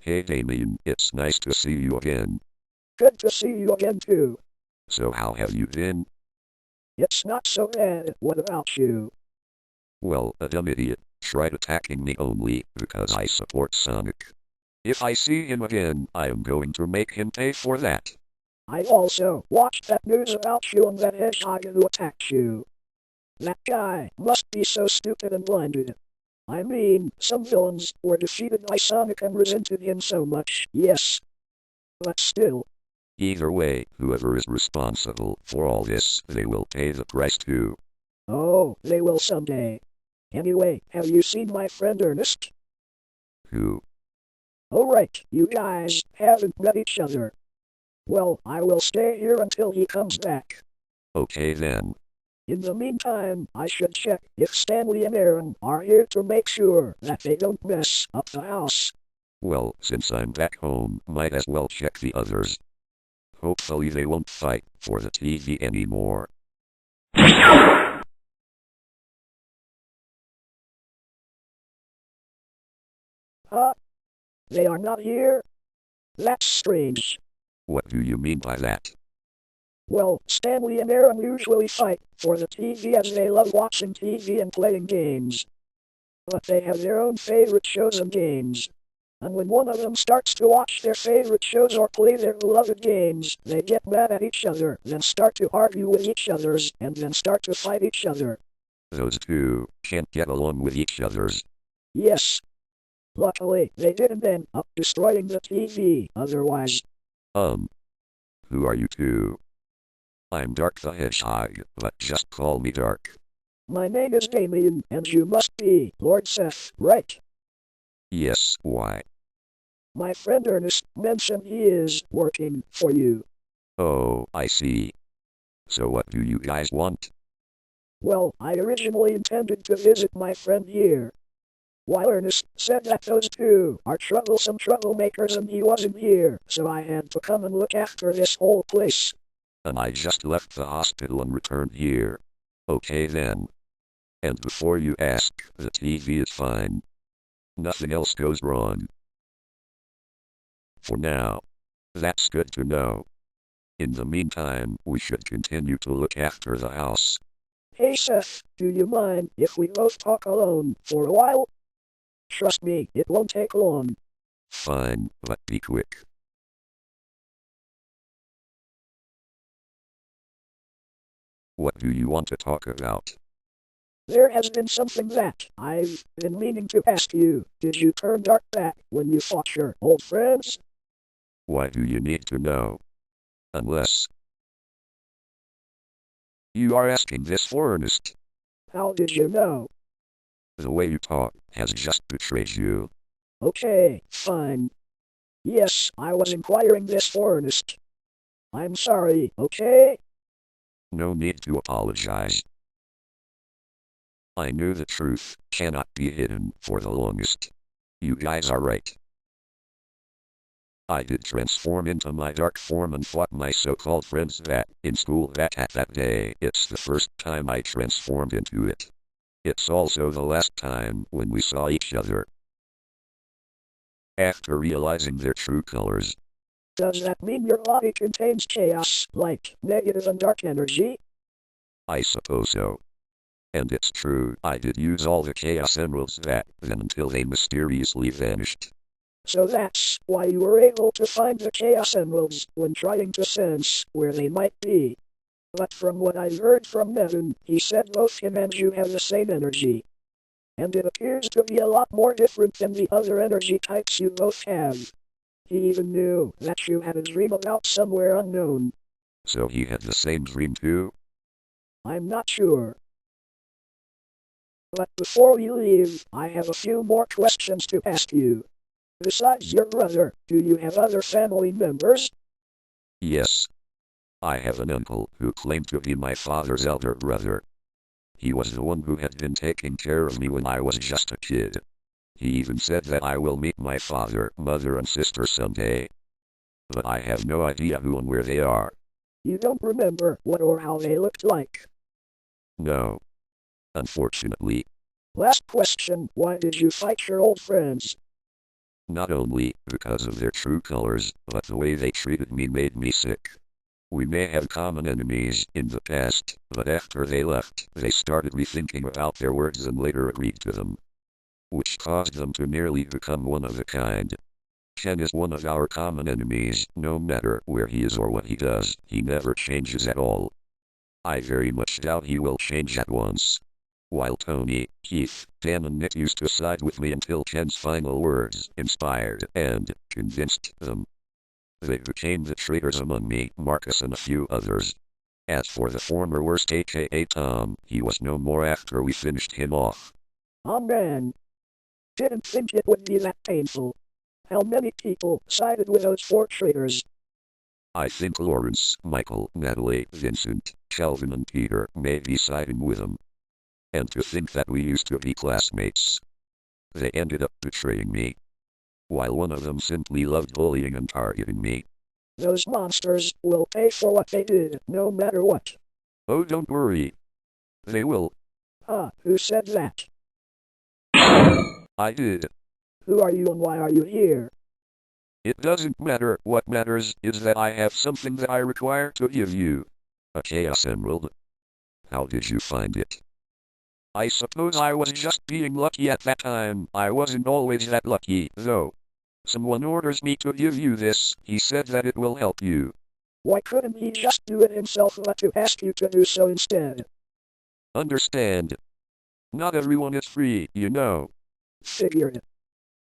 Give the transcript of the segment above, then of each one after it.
Hey Damien, it's nice to see you again. Good to see you again too. So how have you been? It's not so bad. What about you? Well, a dumb idiot tried attacking me only because I support Sonic. If I see him again, I am going to make him pay for that. I also watched that news about you and that hedgehog who attacked you. That guy must be so stupid and blinded. I mean, some villains were defeated by Sonic and resented him so much, yes. But still, Either way, whoever is responsible for all this, they will pay the price too. oh, they will someday. Anyway, have you seen my friend Ernest? Who? Oh right, you guys haven't met each other. Well, I will stay here until he comes back. Okay then. In the meantime, I should check if Stanley and Aaron are here to make sure that they don't mess up the house. Well, since I'm back home, might as well check the others. Hopefully they won't fight for the TV anymore. Huh? They are not here? That's strange. What do you mean by that? Well, Stanley and Aaron usually fight for the TV as they love watching TV and playing games. But they have their own favorite shows and games. And when one of them starts to watch their favorite shows or play their beloved games, they get mad at each other, then start to argue with each other, and then start to fight each other. Those two can't get along with each other's. Yes. Luckily, they didn't end up destroying the TV, otherwise. Who are you two? I'm Dark the Hedgehog, but just call me Dark. My name is Damien, and you must be Lord Seth, right? Yes, why? My friend Ernest mentioned he is working for you. Oh, I see. So what do you guys want? Well, I originally intended to visit my friend here. While Ernest said that those two are troublesome troublemakers and he wasn't here, so I had to come and look after this whole place. And I just left the hospital and returned here. Okay then. And before you ask, the TV is fine. Nothing else goes wrong. For now. That's good to know. In the meantime, we should continue to look after the house. Hey Seth, do you mind if we both talk alone for a while? Trust me, it won't take long. Fine, but be quick. What do you want to talk about? There has been something that I've been meaning to ask you. Did you turn dark back when you fought your old friends? Why do you need to know? Unless you are asking this for Ernest. How did you know? The way you talk has just betrayed you. Okay, fine. Yes, I was inquiring this for Ernest. I'm sorry, okay? No need to apologize. I knew the truth cannot be hidden for the longest. You guys are right. I did transform into my dark form and fought my so-called friends in school at that day. It's the first time I transformed into it. It's also the last time when we saw each other. After realizing their true colors. Does that mean your body contains chaos, like negative and dark energy? I suppose so. And it's true, I did use all the Chaos Emeralds then until they mysteriously vanished. So that's why you were able to find the Chaos Emeralds when trying to sense where they might be. But from what I've heard from Nevin, he said both him and you have the same energy. And it appears to be a lot more different than the other energy types you both have. He even knew that you had a dream about somewhere unknown. So he had the same dream too? I'm not sure. But before we leave, I have a few more questions to ask you. Besides your brother, do you have other family members? Yes. I have an uncle who claimed to be my father's elder brother. He was the one who had been taking care of me when I was just a kid. He even said that I will meet my father, mother and sister someday. But I have no idea who and where they are. You don't remember what or how they looked like? No. Unfortunately. Last question, why did you fight your old friends? Not only because of their true colors, but the way they treated me made me sick. We may have common enemies in the past, but after they left, they started rethinking about their words and later agreed to them, which caused them to nearly become one of a kind. Ken is one of our common enemies. No matter where he is or what he does, he never changes at all. I very much doubt he will change at once. While Tony, Keith, Dan and Nick used to side with me until Ken's final words inspired and convinced them. They became the traitors among me, Marcus and a few others. As for the former worst aka Tom, he was no more after we finished him off. Oh man. Didn't think it would be that painful. How many people sided with those 4 traitors? I think Lawrence, Michael, Natalie, Vincent, Calvin and Peter may be siding with them. And to think that we used to be classmates. They ended up betraying me. While one of them simply loved bullying and targeting me. Those monsters will pay for what they did, no matter what. Oh, don't worry. They will. Who said that? I did. Who are you and why are you here? It doesn't matter. What matters is that I have something that I require to give you. A Chaos Emerald. How did you find it? I suppose I was just being lucky at that time. I wasn't always that lucky, though. Someone orders me to give you this. He said that it will help you. Why couldn't he just do it himself but to ask you to do so instead? Understand. Not everyone is free, you know. Figured.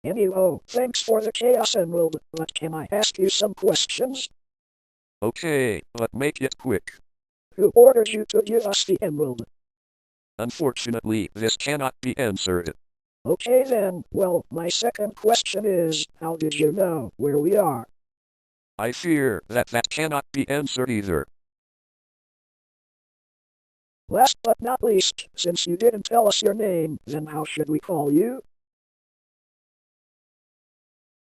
Anyway, thanks for the Chaos Emerald, but can I ask you some questions? Okay, but make it quick. Who ordered you to give us the emerald? Unfortunately, this cannot be answered. Okay then, well, my second question is, how did you know where we are? I fear that cannot be answered either. Last but not least, since you didn't tell us your name, then how should we call you?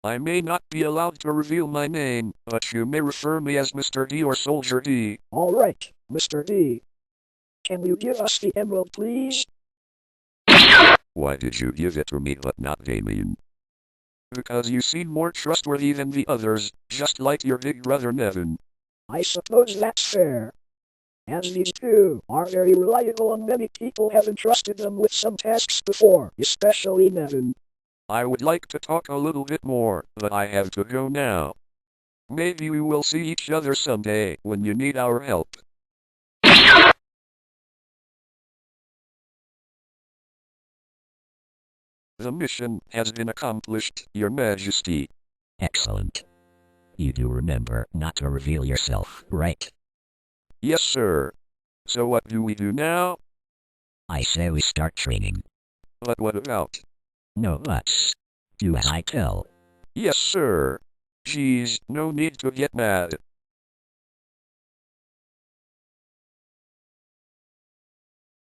I may not be allowed to reveal my name, but you may refer me as Mr. D or Soldier D. Alright, Mr. D. Can you give us the emerald, please? Why did you give it to me but not Damien? Because you seem more trustworthy than the others, just like your big brother Nevin. I suppose that's fair. As these two are very reliable and many people have entrusted them with some tasks before, especially Nevin. I would like to talk a little bit more, but I have to go now. Maybe we will see each other someday when you need our help. The mission has been accomplished, Your Majesty. Excellent. You do remember not to reveal yourself, right? Yes, sir. So what do we do now? I say we start training. But what about? No buts. Do as I tell. Yes, sir. Geez, no need to get mad.